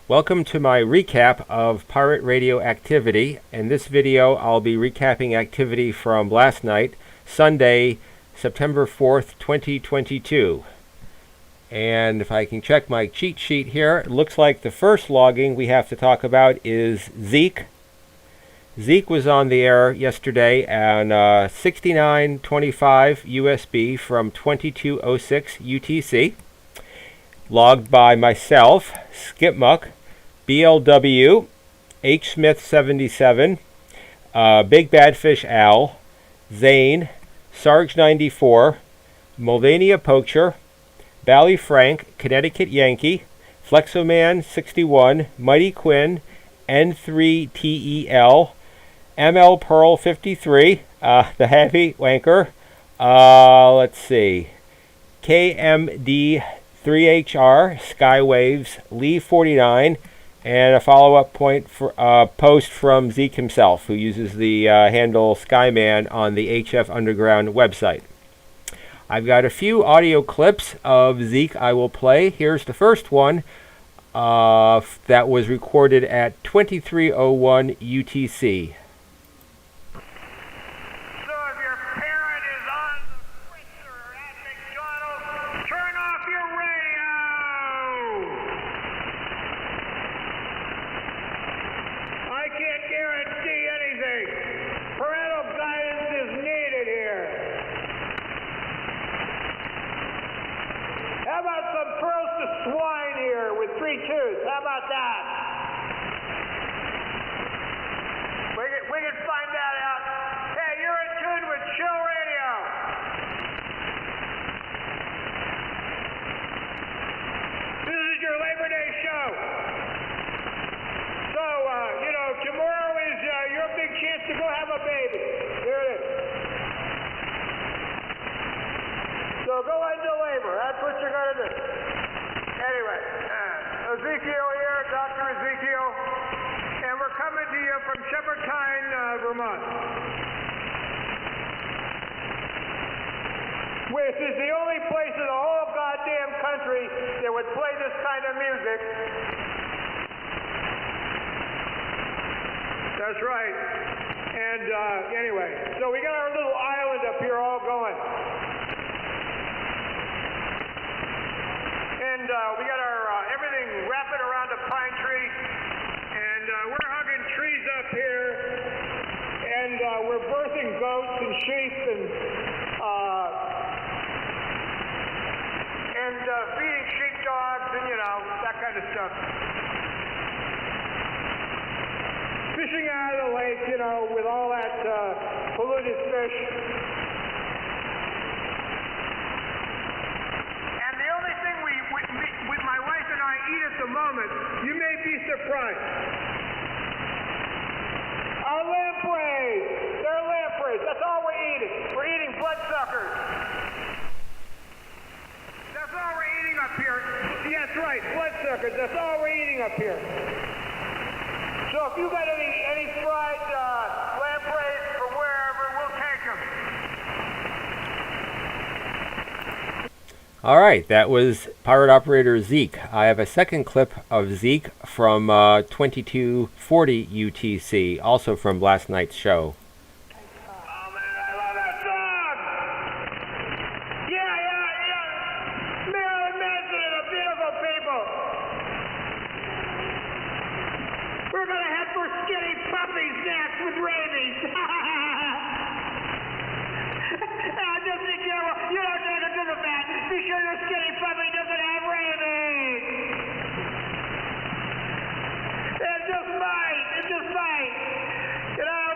Welcome to my recap of pirate radio activity. In this video, I'll be recapping activity from last night, Sunday, September 4th, 2022. And if I can check my cheat sheet here, it looks like the first logging we have to talk about is Zeke. Zeke was on the air yesterday on 6925 USB from 2206 UTC. Logged by myself, Skipmuck, BLW, H. Smith 77, Big Bad Fish Al, Zane, Sarge 94, Mulvania Poacher, Bally Frank, Connecticut Yankee, Flexoman 61, Mighty Quinn, N3TEL, ML Pearl 53, the Heavy Wanker, let's see, KMD 3HR, Skywaves, Lee 49, and a follow-up post from Zeke himself, who uses the handle Skyman on the HF Underground website. I've got a few audio clips of Zeke I will play. Here's the first one that was recorded at 2301 UTC. How about some pearls to swine here with 3 tooths? How about that? We can find that out. Hey, you're in tune with Chill Radio. This is your Labor Day show. So, tomorrow is your big chance to go have a baby. Here it is. So go into labor. That's what you're going to do. Anyway, Ezekiel here, Dr. Ezekiel, and we're coming to you from Shepherdtine, Vermont. Which is the only place in the whole goddamn country that would play this kind of music. That's right. And anyway, so we got our little island up here all going. And we got our everything wrapping around a pine tree, and we're hugging trees up here, and we're birthing goats and sheep and feeding sheepdogs and that kind of stuff. Fishing out of the lake, with all that polluted fish. At the moment, you may be surprised. Our lampreys! They're lampreys. That's all we're eating. We're eating bloodsuckers. That's all we're eating up here. Yeah, that's right, bloodsuckers. That's all we're eating up here. So if you got any fried lampreys from wherever, we'll take them. All right, that was Pirate Operator Zeke. I have a second clip of Zeke from 2240 UTC, also from last night's show. Oh man, I love that song! Yeah! Marilyn Manson and the Beautiful People! We're gonna have for skinny puppies next with rabies! Just be careful, you don't take it to the vet! Be sure your skinny puppy doesn't have rabies! It just might!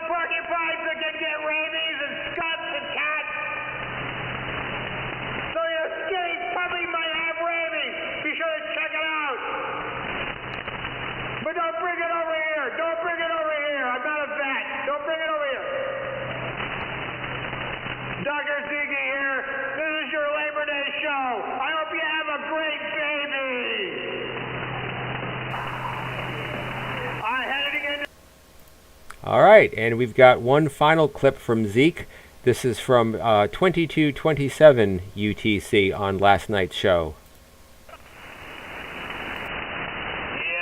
Porcupines that can get rabies and skunks and cats! So your skinny puppy might have rabies! Be sure to check it out! But don't bring it over here! I'm not a vet! Don't bring it over here! Dr. Zeke here. This is your Labor Day show. I hope you have a great baby. I had it again. All right, and we've got one final clip from Zeke. This is from 2227 UTC on last night's show. Yeah,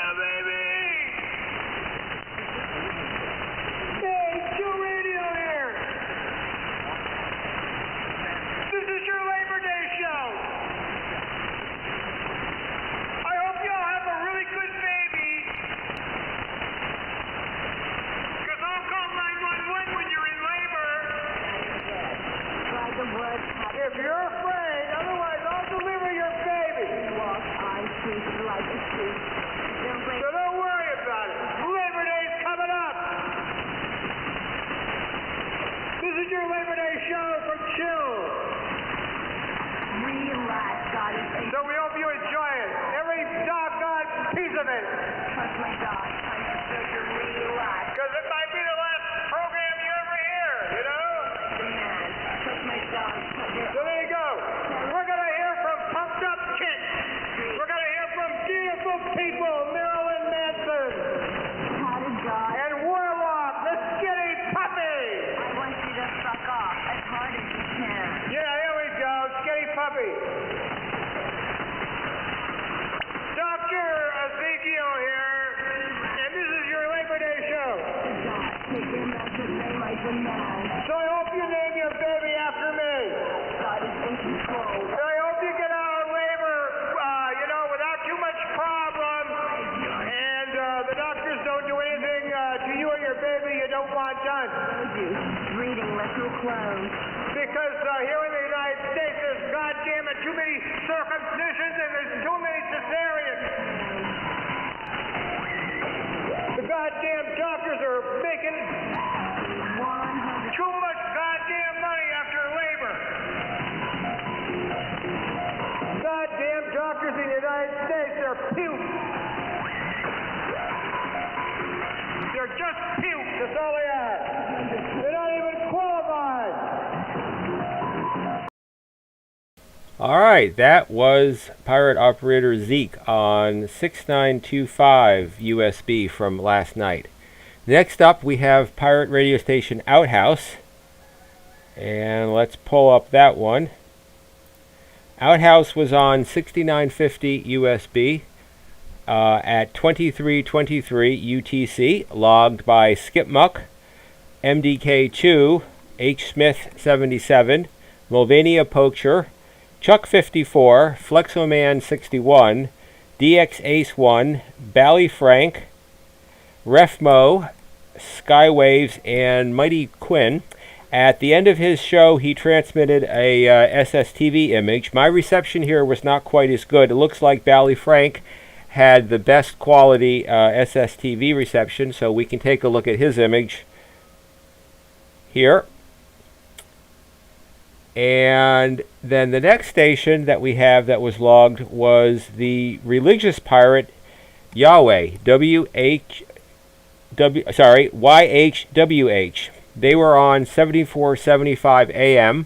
tonight? Oh my God, I'm supposed to relax. Because it might be the last program you ever hear, you know? Man, touch my dog. So there you go. We're going to hear from Pumped Up Kid. We're going to hear from beautiful people, Marilyn Manson. How to God. And Warlock, the skinny puppy. I want you to fuck off as hard as you can. Yeah, here we go, skinny puppy. Dr. Ezekiel here, and this is your Labor Day show. God, take your mental name like a man. So I hope you name your baby after me. God is in control. And I hope you get out of labor, without too much problem. And the doctors don't do anything to you or your baby you don't want done. Reading, listen close. Because here in the United States, there's goddamn too many circumcisions and there's too many cesareans. The goddamn doctors are making too much goddamn money after labor. Goddamn doctors in the United States, they're puke. They're just puke, that's all they are. They're not even qualified. All right, that was Pirate Operator Zeke on 6925 USB from last night. Next up, we have Pirate Radio Station Outhouse. And let's pull up that one. Outhouse was on 6950 USB at 2323 UTC, logged by Skipmuck, MDK2, H. Smith 77, Mulvania Poacher, Chuck 54, Flexoman 61, DX Ace 1, Bally Frank, Refmo, Skywaves, and Mighty Quinn. At the end of his show, he transmitted a SSTV image. My reception here was not quite as good. It looks like Bally Frank had the best quality SSTV reception, so we can take a look at his image here. And then the next station that we have that was logged was the religious pirate Yahweh, YHWH. They were on 7475 AM,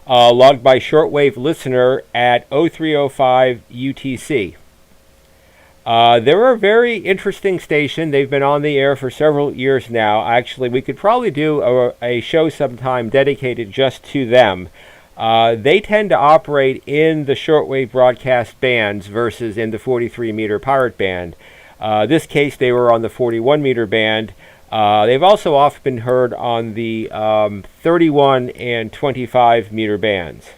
logged by Shortwave Listener at 0305 UTC. They're a very interesting station. They've been on the air for several years now. Actually, we could probably do a show sometime dedicated just to them. They tend to operate in the shortwave broadcast bands versus in the 43-meter pirate band. This case, they were on the 41-meter band. They've also often been heard on the 31 and 25-meter bands.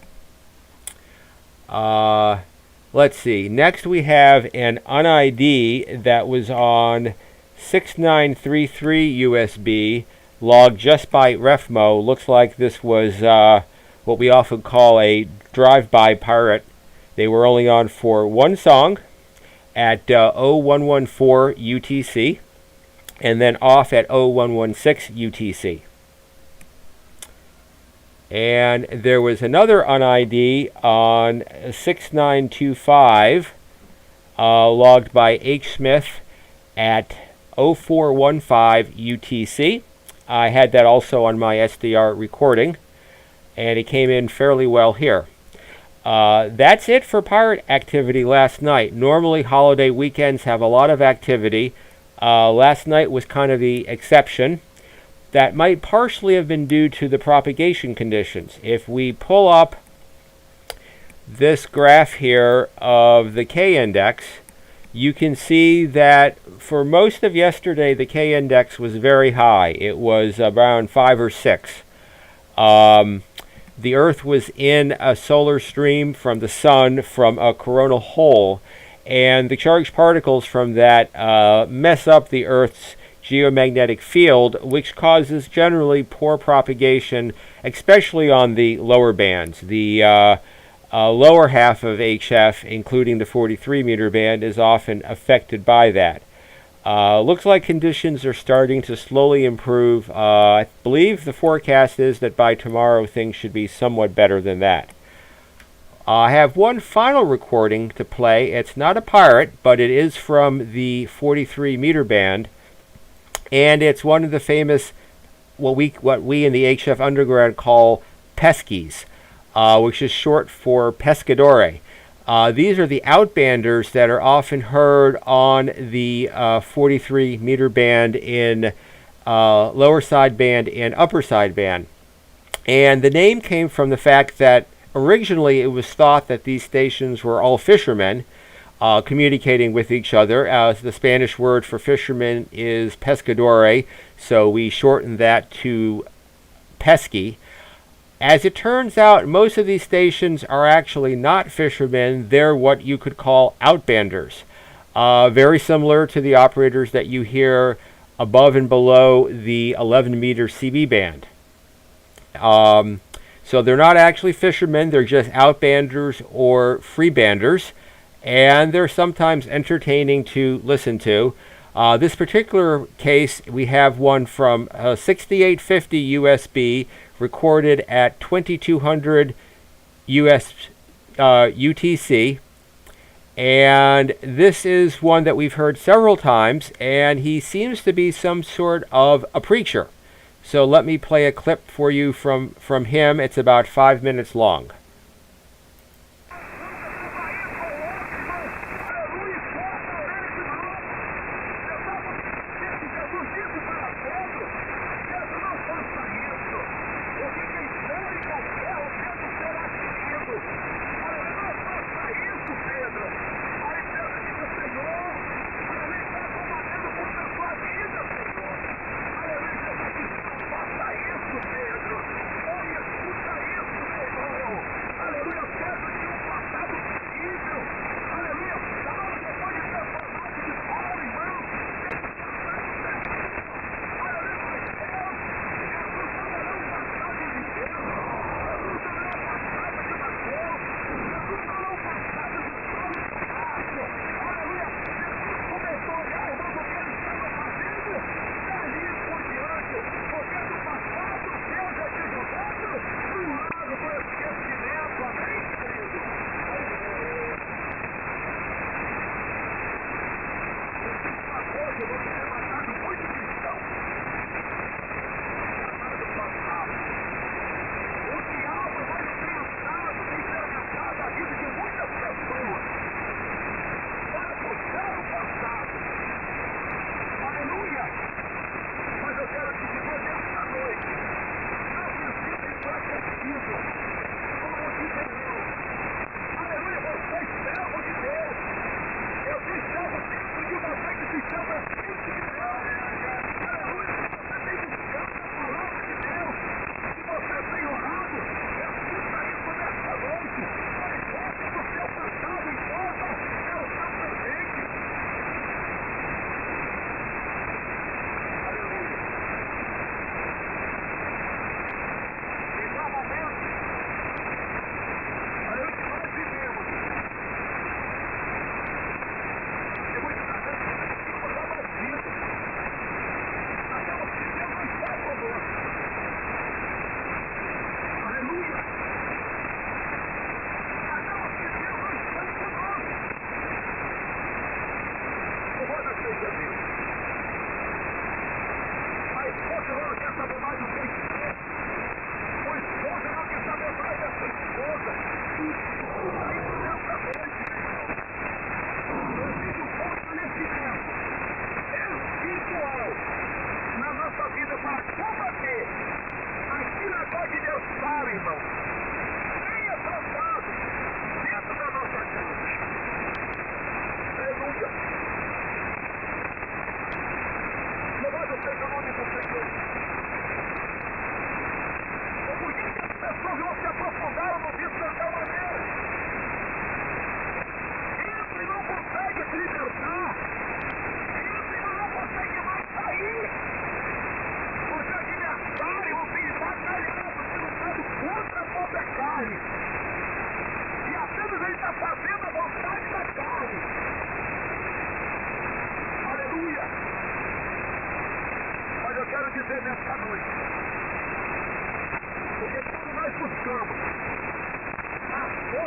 Let's see. Next we have an UNID that was on 6933 USB, logged just by Refmo. Looks like this was what we often call a drive-by pirate. They were only on for one song at 0114 UTC, and then off at 0116 UTC. And there was another UNID on 6925, logged by H. Smith at 0415 UTC. I had that also on my SDR recording, and it came in fairly well here. That's it for pirate activity last night. Normally holiday weekends have a lot of activity. Last night was kind of the exception. That might partially have been due to the propagation conditions. If we pull up this graph here of the K-index, you can see that for most of yesterday, the K-index was very high. It was around 5 or 6. The Earth was in a solar stream from the sun from a coronal hole, and the charged particles from that mess up the Earth's geomagnetic field, which causes generally poor propagation, especially on the lower bands. The lower half of HF, including the 43-meter band, is often affected by that. Looks like conditions are starting to slowly improve. I believe the forecast is that by tomorrow things should be somewhat better than that. I have one final recording to play. It's not a pirate, but it is from the 43 meter band, and it's one of the famous what we in the HF Underground call Peskies, which is short for Pescadore. These are the outbanders that are often heard on the 43 meter band in lower sideband and upper sideband. And the name came from the fact that originally it was thought that these stations were all fishermen communicating with each other, as the Spanish word for fisherman is pescadore, so we shortened that to pesky. As it turns out, most of these stations are actually not fishermen. They're what you could call outbanders, very similar to the operators that you hear above and below the 11 meter CB band. So they're not actually fishermen, they're just outbanders or freebanders, and they're sometimes entertaining to listen to. This particular case, we have one from 6850 USB, recorded at 2200 US UTC, and this is one that we've heard several times, and he seems to be some sort of a preacher. So let me play a clip for you from him. It's about 5 minutes long.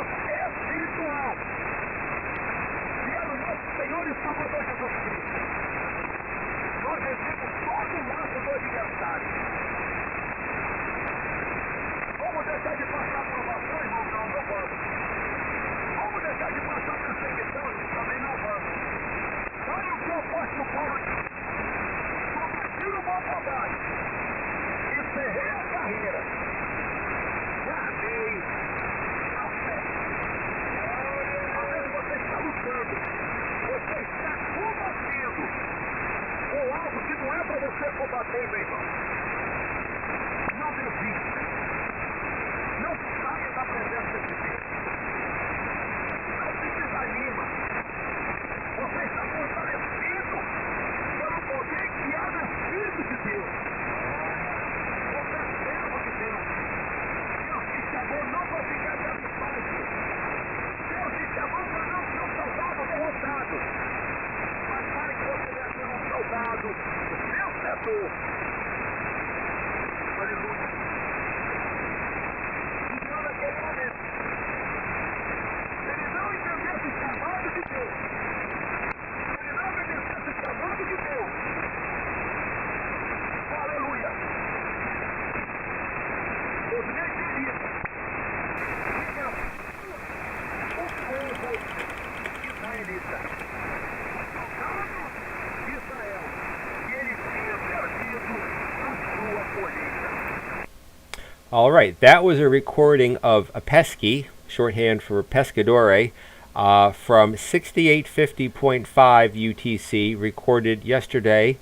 você é espiritual. E é o nosso Senhor e Salvador Jesus Cristo. Nós vencemos todo o laço do adversário. Vamos deixar de passar provação, irmão? Não vamos. Vamos deixar de passar perseguição, irmão? Também não vamos. Olha o que o apóstolo Paulo diz. Combati o bom combate. Encerrei a carreira. Guardei a fé. Às vezes você está lutando. Você está combatendo com algo que não é para você combater, meu irmão. Não desista. Não saia da presença de Deus. Não se desanima. Você está fortalecido pelo poder que há no Espírito de Deus. Você é servo de Deus. Deus te chamou não para ficar dando fácil. Deus te chamou para não ser um soldado derrotado. Mas para que você venha ser um soldado vencedor. Aleluia. Então naquele momento, ele não entendesse o chamado de Deus. Ele não obedecesse o chamado de Deus. Aleluia. Os meus queridos, o povo israelita, o Israel, e ele tinha perdido a sua colheita. All right, that was a recording of a pesky, shorthand for pescadore, from 6850.5 UTC, recorded yesterday,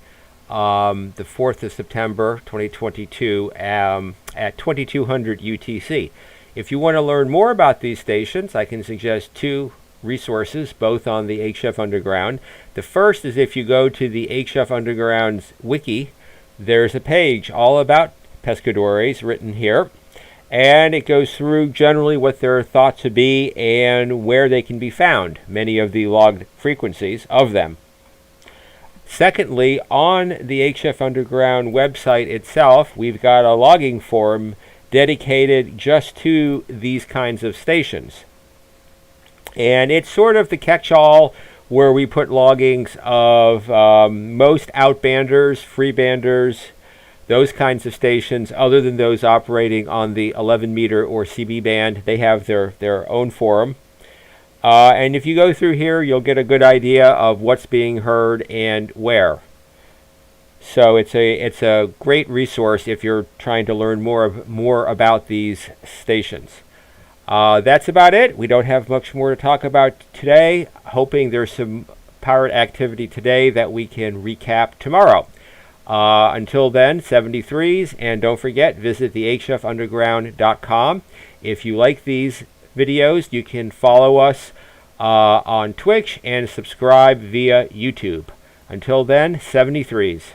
the 4th of September 2022, at 2200 UTC. If you want to learn more about these stations, I can suggest two resources, both on the HF Underground. The first is if you go to the HF Underground's wiki, there's a page all about pescadores written here, and it goes through generally what they're thought to be and where they can be found, many of the logged frequencies of them. Secondly, on the HF Underground website itself, we've got a logging forum dedicated just to these kinds of stations. And it's sort of the catch-all where we put loggings of most outbanders, freebanders, those kinds of stations, other than those operating on the 11 meter or CB band. They have their own forum. And if you go through here, you'll get a good idea of what's being heard and where. So it's a great resource if you're trying to learn more about these stations. That's about it. We don't have much more to talk about today. Hoping there's some pirate activity today that we can recap tomorrow. Until then, 73s, and don't forget, visit the hfunderground.com. If you like these videos, you can follow us on Twitch and subscribe via YouTube. Until then, 73s.